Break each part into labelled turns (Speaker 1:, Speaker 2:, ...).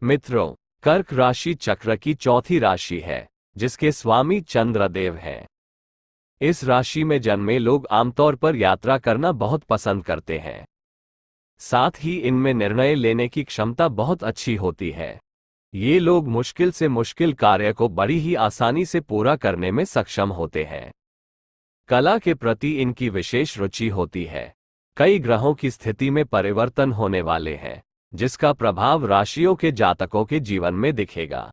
Speaker 1: मित्रों, कर्क राशि चक्र की चौथी राशि है, जिसके स्वामी चंद्रदेव हैं। इस राशि में जन्मे लोग आमतौर पर यात्रा करना बहुत पसंद करते हैं। साथ ही इनमें निर्णय लेने की क्षमता बहुत अच्छी होती है। ये लोग मुश्किल से मुश्किल कार्य को बड़ी ही आसानी से पूरा करने में सक्षम होते हैं। कला के प्रति इनकी विशेष रुचि होती है। कई ग्रहों की स्थिति में परिवर्तन होने वाले हैं, जिसका प्रभाव राशियों के जातकों के जीवन में दिखेगा।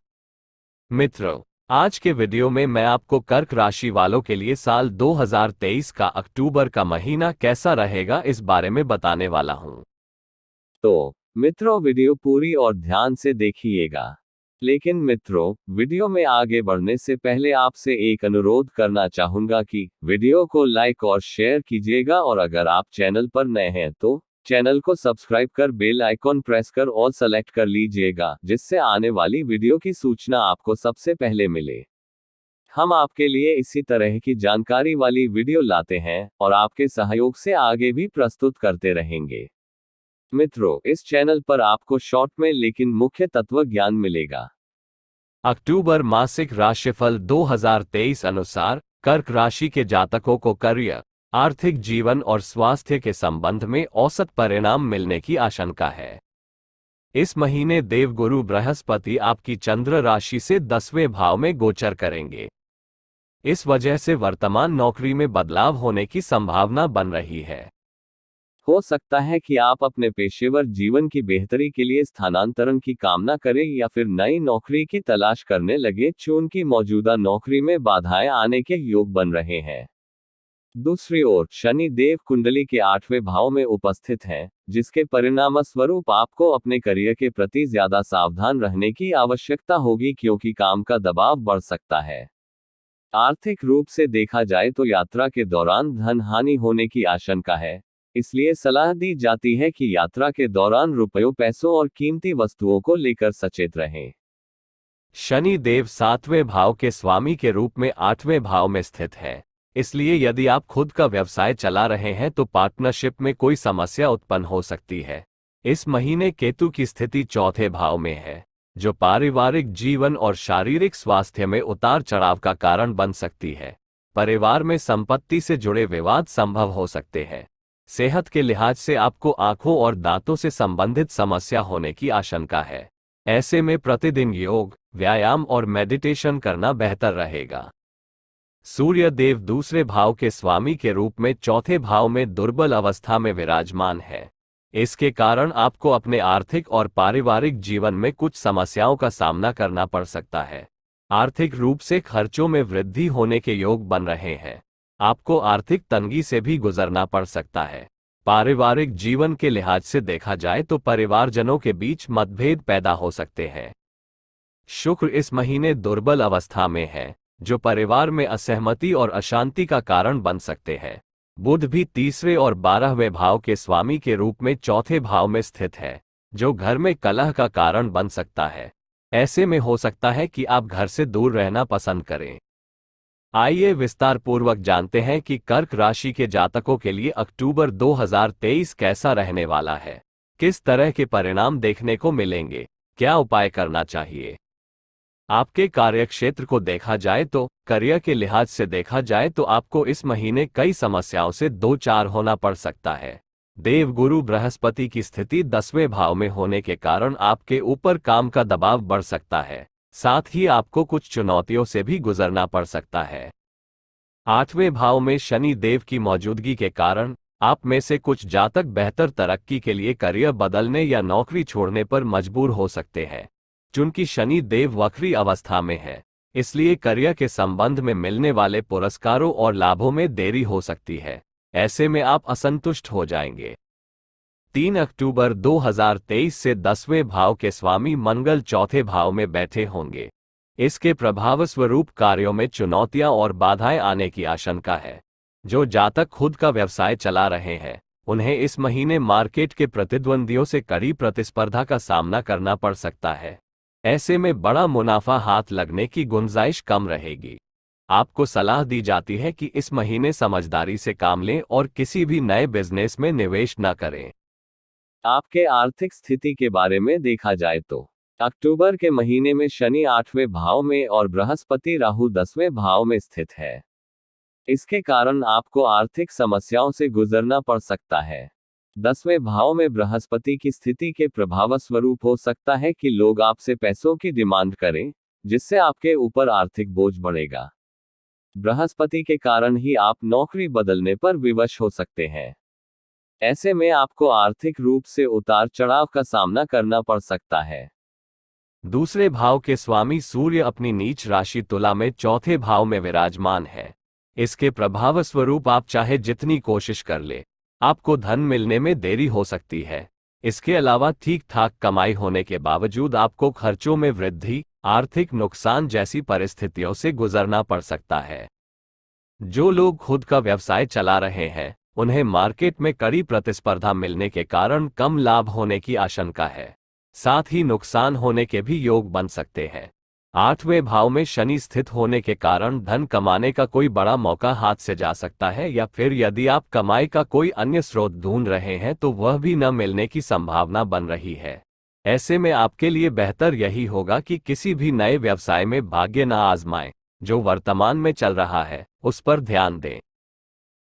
Speaker 1: मित्रों, आज के वीडियो में मैं आपको कर्क राशि वालों के लिए साल 2023 का अक्टूबर का महीना कैसा रहेगा इस बारे में बताने वाला हूं। तो मित्रों, वीडियो पूरी और ध्यान से देखिएगा। लेकिन मित्रों, वीडियो में आगे बढ़ने से पहले आपसे एक अनुरोध करना चाहूंगा कि वीडियो को लाइक और शेयर कीजिएगा, और अगर आप चैनल पर नए हैं तो चैनल को सब्सक्राइब कर बेल आइकॉन प्रेस कर ऑल सेलेक्ट कर लीजिएगा, जिससे आने वाली वीडियो की सूचना आपको सबसे पहले मिले। हम आपके लिए इसी तरह की जानकारी वाली वीडियो लाते हैं और आपके सहयोग से आगे भी प्रस्तुत करते रहेंगे। मित्रों, इस चैनल पर आपको शॉर्ट में लेकिन मुख्य तत्व ज्ञान मिलेगा। अक्टूबर मासिक राशिफल 2023 अनुसार कर्क राशि के जातकों को करियर, आर्थिक जीवन और स्वास्थ्य के संबंध में औसत परिणाम मिलने की आशंका है। इस महीने देवगुरु बृहस्पति आपकी चंद्र राशि से 10वें भाव में गोचर करेंगे। इस वजह से वर्तमान नौकरी में बदलाव होने की संभावना बन रही है। हो सकता है कि आप अपने पेशेवर जीवन की बेहतरी के लिए स्थानांतरण की कामना करें या फिर नई नौकरी की तलाश करने लगे, चूंकि मौजूदा नौकरी में बाधाएं आने के योग बन रहे हैं। दूसरी ओर शनि देव कुंडली के 8वें भाव में उपस्थित हैं, जिसके परिणामस्वरूप आपको अपने करियर के प्रति ज्यादा सावधान रहने की आवश्यकता होगी, क्योंकि काम का दबाव बढ़ सकता है। आर्थिक रूप से देखा जाए तो यात्रा के दौरान धन हानि होने की आशंका है, इसलिए सलाह दी जाती है कि यात्रा के दौरान रुपयों, पैसों और कीमती वस्तुओं को लेकर सचेत रहें। शनि देव 7वें भाव के स्वामी के रूप में 8वें भाव में स्थित है, इसलिए यदि आप खुद का व्यवसाय चला रहे हैं तो पार्टनरशिप में कोई समस्या उत्पन्न हो सकती है। इस महीने केतु की स्थिति 4थे भाव में है, जो पारिवारिक जीवन और शारीरिक स्वास्थ्य में उतार चढ़ाव का कारण बन सकती है। परिवार में संपत्ति से जुड़े विवाद संभव हो सकते हैं। सेहत के लिहाज से आपको आंखों और दांतों से संबंधित समस्या होने की आशंका है। ऐसे में प्रतिदिन योग, व्यायाम और मेडिटेशन करना बेहतर रहेगा। सूर्य देव दूसरे भाव के स्वामी के रूप में 4थे भाव में दुर्बल अवस्था में विराजमान है। इसके कारण आपको अपने आर्थिक और पारिवारिक जीवन में कुछ समस्याओं का सामना करना पड़ सकता है। आर्थिक रूप से खर्चों में वृद्धि होने के योग बन रहे हैं। आपको आर्थिक तंगी से भी गुजरना पड़ सकता है। पारिवारिक जीवन के लिहाज से देखा जाए तो परिवारजनों के बीच मतभेद पैदा हो सकते हैं। शुक्र इस महीने दुर्बल अवस्था में है, जो परिवार में असहमति और अशांति का कारण बन सकते हैं। बुध भी तीसरे और 12वें भाव के स्वामी के रूप में 4थे भाव में स्थित है, जो घर में कलह का कारण बन सकता है। ऐसे में हो सकता है कि आप घर से दूर रहना पसंद करें। आइए विस्तार पूर्वक जानते हैं कि कर्क राशि के जातकों के लिए अक्टूबर 2023 कैसा रहने वाला है। किस तरह के परिणाम देखने को मिलेंगे, क्या उपाय करना चाहिए। आपके कार्यक्षेत्र को देखा जाए तो करियर के लिहाज से देखा जाए तो आपको इस महीने कई समस्याओं से दो चार होना पड़ सकता है। देवगुरु बृहस्पति की स्थिति 10वें भाव में होने के कारण आपके ऊपर काम का दबाव बढ़ सकता है। साथ ही आपको कुछ चुनौतियों से भी गुजरना पड़ सकता है। 8वें भाव में शनि देव की मौजूदगी के कारण आप में से कुछ जातक बेहतर तरक्की के लिए करियर बदलने या नौकरी छोड़ने पर मजबूर हो सकते हैं। चूंकि शनि देव वक्री अवस्था में है, इसलिए करियर के संबंध में मिलने वाले पुरस्कारों और लाभों में देरी हो सकती है। ऐसे में आप असंतुष्ट हो जाएंगे। 3 अक्टूबर 2023 से 10वें भाव के स्वामी मंगल 4थे भाव में बैठे होंगे। इसके प्रभाव स्वरूप कार्यों में चुनौतियां और बाधाएं आने की आशंका है। जो जातक खुद का व्यवसाय चला रहे हैं, उन्हें इस महीने मार्केट के प्रतिद्वंदियों से कड़ी प्रतिस्पर्धा का सामना करना पड़ सकता है। ऐसे में बड़ा मुनाफा हाथ लगने की गुंजाइश कम रहेगी। आपको सलाह दी जाती है कि इस महीने समझदारी से काम लें और किसी भी नए बिजनेस में निवेश न करें। आपके आर्थिक स्थिति के बारे में देखा जाए तो अक्टूबर के महीने में शनि 8वें भाव में और बृहस्पति राहु 10वें भाव में स्थित है। इसके कारण आपको आर्थिक समस्याओं से गुजरना पड़ सकता है। 10वें भाव में बृहस्पति की स्थिति के प्रभाव स्वरूप हो सकता है कि लोग आपसे पैसों की डिमांड करें, जिससे आपके ऊपर आर्थिक बोझ बढ़ेगा। बृहस्पति के कारण ही आप नौकरी बदलने पर विवश हो सकते हैं। ऐसे में आपको आर्थिक रूप से उतार चढ़ाव का सामना करना पड़ सकता है। दूसरे भाव के स्वामी सूर्य अपनी नीच राशि तुला में चौथे भाव में विराजमान है। इसके प्रभाव स्वरूप आप चाहे जितनी कोशिश कर ले, आपको धन मिलने में देरी हो सकती है। इसके अलावा ठीक ठाक कमाई होने के बावजूद आपको खर्चों में वृद्धि, आर्थिक नुकसान जैसी परिस्थितियों से गुजरना पड़ सकता है। जो लोग खुद का व्यवसाय चला रहे हैं, उन्हें मार्केट में कड़ी प्रतिस्पर्धा मिलने के कारण कम लाभ होने की आशंका है। साथ ही नुकसान होने के भी योग बन सकते हैं। 8वें भाव में शनि स्थित होने के कारण धन कमाने का कोई बड़ा मौका हाथ से जा सकता है, या फिर यदि आप कमाई का कोई अन्य स्रोत ढूंढ रहे हैं तो वह भी न मिलने की संभावना बन रही है। ऐसे में आपके लिए बेहतर यही होगा कि किसी भी नए व्यवसाय में भाग्य न आजमाएं। जो वर्तमान में चल रहा है उस पर ध्यान दें।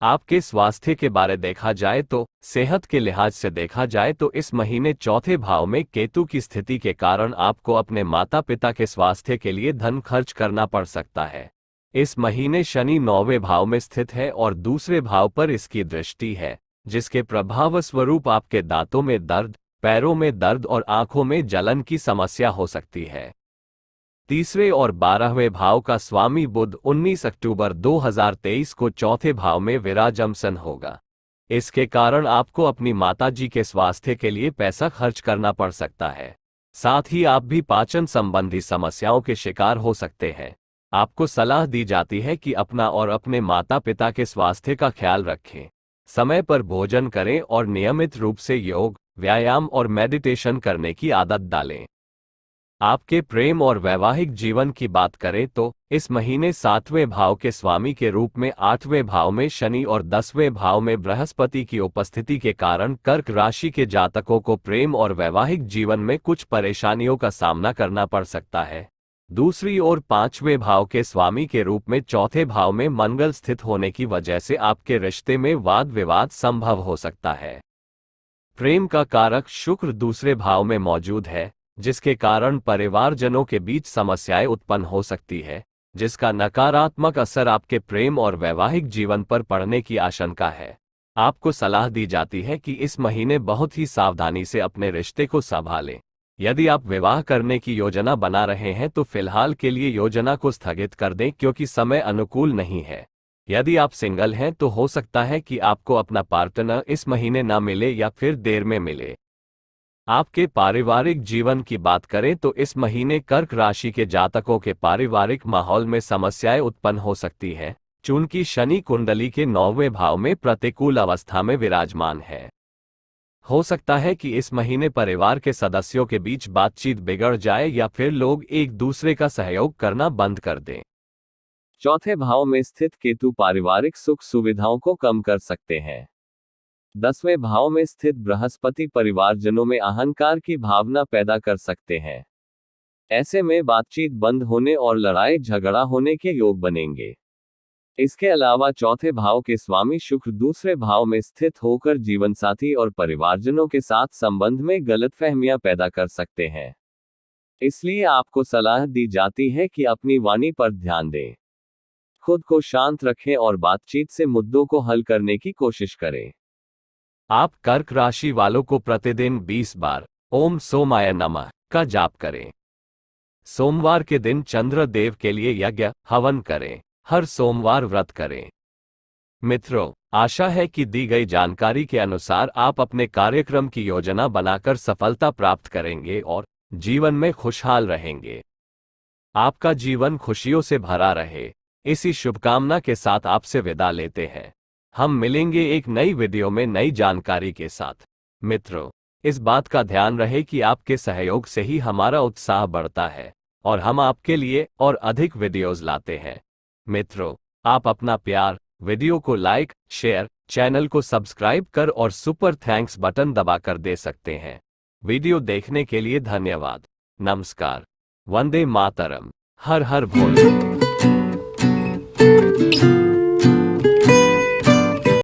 Speaker 1: आपके स्वास्थ्य के बारे देखा जाए तो सेहत के लिहाज से देखा जाए तो इस महीने चौथे भाव में केतु की स्थिति के कारण आपको अपने माता पिता के स्वास्थ्य के लिए धन खर्च करना पड़ सकता है। इस महीने शनि 9वें भाव में स्थित है और दूसरे भाव पर इसकी दृष्टि है, जिसके प्रभाव स्वरूप आपके दांतों में दर्द, पैरों में दर्द और आंखों में जलन की समस्या हो सकती है। तीसरे और 12वें भाव का स्वामी बुध 19 अक्टूबर 2023 को चौथे भाव में विराजमान होगा। इसके कारण आपको अपनी माताजी के स्वास्थ्य के लिए पैसा खर्च करना पड़ सकता है। साथ ही आप भी पाचन संबंधी समस्याओं के शिकार हो सकते हैं। आपको सलाह दी जाती है कि अपना और अपने माता पिता के स्वास्थ्य का ख्याल रखें। समय पर भोजन करें और नियमित रूप से योग, व्यायाम और मेडिटेशन करने की आदत डालें। आपके प्रेम और वैवाहिक जीवन की बात करें तो इस महीने 7वें भाव के स्वामी के रूप में 8वें भाव में शनि और 10वें भाव में बृहस्पति की उपस्थिति के कारण कर्क राशि के जातकों को प्रेम और वैवाहिक जीवन में कुछ परेशानियों का सामना करना पड़ सकता है। दूसरी ओर 5वें भाव के स्वामी के रूप में चौथे भाव में मंगल स्थित होने की वजह से आपके रिश्ते में वाद विवाद संभव हो सकता है। प्रेम का कारक शुक्र दूसरे भाव में मौजूद है, जिसके कारण परिवारजनों के बीच समस्याएं उत्पन्न हो सकती है, जिसका नकारात्मक असर आपके प्रेम और वैवाहिक जीवन पर पड़ने की आशंका है। आपको सलाह दी जाती है कि इस महीने बहुत ही सावधानी से अपने रिश्ते को संभालें। यदि आप विवाह करने की योजना बना रहे हैं तो फिलहाल के लिए योजना को स्थगित कर दें, क्योंकि समय अनुकूल नहीं है। यदि आप सिंगल हैं तो हो सकता है कि आपको अपना पार्टनर इस महीने न मिले या फिर देर में मिले। आपके पारिवारिक जीवन की बात करें तो इस महीने कर्क राशि के जातकों के पारिवारिक माहौल में समस्याएं उत्पन्न हो सकती है, चूंकि शनि कुंडली के 9वें भाव में प्रतिकूल अवस्था में विराजमान है। हो सकता है कि इस महीने परिवार के सदस्यों के बीच बातचीत बिगड़ जाए या फिर लोग एक दूसरे का सहयोग करना बंद कर दें। चौथे भाव में स्थित केतु पारिवारिक सुख सुविधाओं को कम कर सकते हैं। 10वें भाव में स्थित बृहस्पति परिवारजनों में अहंकार की भावना पैदा कर सकते हैं। ऐसे में बातचीत बंद होने और लड़ाई झगड़ा होने के योग बनेंगे। इसके अलावा चौथे भाव के स्वामी शुक्र दूसरे भाव में स्थित होकर जीवनसाथी और परिवारजनों के साथ संबंध में गलतफहमियां पैदा कर सकते हैं। इसलिए आपको सलाह दी जाती है कि अपनी वाणी पर ध्यान दें, खुद को शांत रखें और बातचीत से मुद्दों को हल करने की कोशिश करें। आप कर्क राशि वालों को प्रतिदिन 20 बार ओम सोमाय नमः का जाप करें। सोमवार के दिन चंद्र देव के लिए यज्ञ हवन करें। हर सोमवार व्रत करें। मित्रों, आशा है कि दी गई जानकारी के अनुसार आप अपने कार्यक्रम की योजना बनाकर सफलता प्राप्त करेंगे और जीवन में खुशहाल रहेंगे। आपका जीवन खुशियों से भरा रहे, इसी शुभकामना के साथ आपसे विदा लेते हैं। हम मिलेंगे एक नई वीडियो में नई जानकारी के साथ। मित्रों, इस बात का ध्यान रहे कि आपके सहयोग से ही हमारा उत्साह बढ़ता है और हम आपके लिए और अधिक वीडियोस लाते हैं। मित्रों, आप अपना प्यार वीडियो को लाइक, शेयर, चैनल को सब्सक्राइब कर और सुपर थैंक्स बटन दबाकर दे सकते हैं। वीडियो देखने के लिए धन्यवाद। नमस्कार। वंदे मातरम। हर हर भोले।